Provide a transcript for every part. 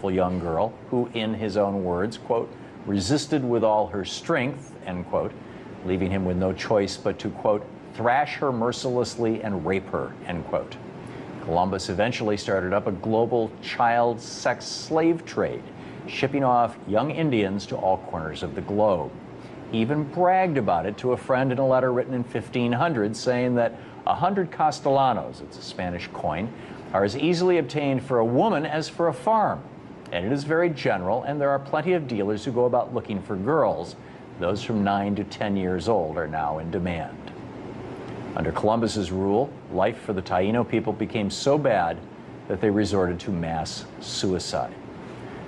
young girl who, in his own words, quote, resisted with all her strength, end quote, leaving him with no choice but to, quote, thrash her mercilessly and rape her, end quote. Columbus eventually started up a global child sex slave trade, shipping off young Indians to all corners of the globe. He even bragged about it to a friend in a letter written in 1500, saying that 100 castellanos, it's a Spanish coin, are as easily obtained for a woman as for a farm. And it is very general, and there are plenty of dealers who go about looking for girls. Those from 9 to 10 years old are now in demand. Under Columbus's rule, life for the Taino people became so bad that they resorted to mass suicide.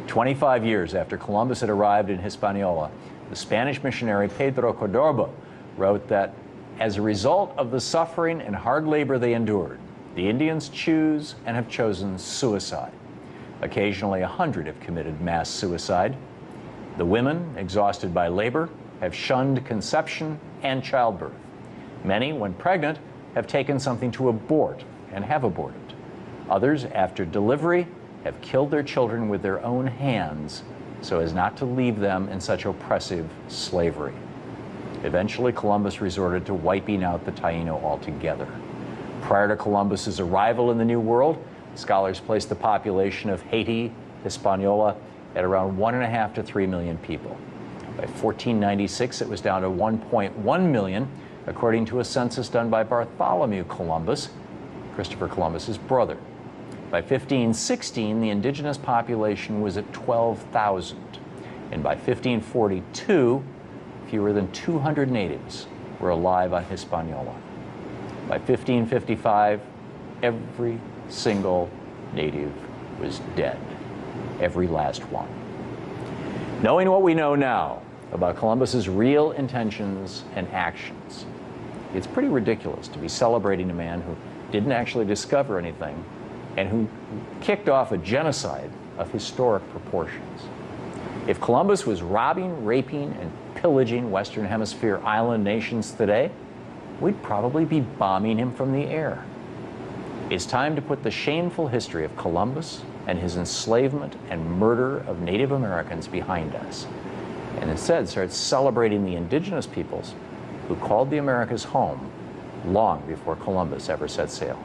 25 years after Columbus had arrived in Hispaniola, the Spanish missionary Pedro Cordoba wrote that as a result of the suffering and hard labor they endured, the Indians choose and have chosen suicide. Occasionally, 100 have committed mass suicide. The women, exhausted by labor, have shunned conception and childbirth. Many, when pregnant, have taken something to abort and have aborted. Others, after delivery, have killed their children with their own hands so as not to leave them in such oppressive slavery. Eventually, Columbus resorted to wiping out the Taino altogether. Prior to Columbus's arrival in the New World, scholars placed the population of Haiti, Hispaniola, at around 1.5 to 3 million people. By 1496, it was down to 1.1 million, according to a census done by Bartholomew Columbus, Christopher Columbus's brother. By 1516, the indigenous population was at 12,000. And by 1542, fewer than 200 natives were alive on Hispaniola. By 1555, every single native was dead, every last one. Knowing what we know now about Columbus's real intentions and actions, it's pretty ridiculous to be celebrating a man who didn't actually discover anything and who kicked off a genocide of historic proportions. If Columbus was robbing, raping, and pillaging Western Hemisphere island nations today, we'd probably be bombing him from the air. It's time to put the shameful history of Columbus and his enslavement and murder of Native Americans behind us, and instead start celebrating the indigenous peoples who called the Americas home long before Columbus ever set sail.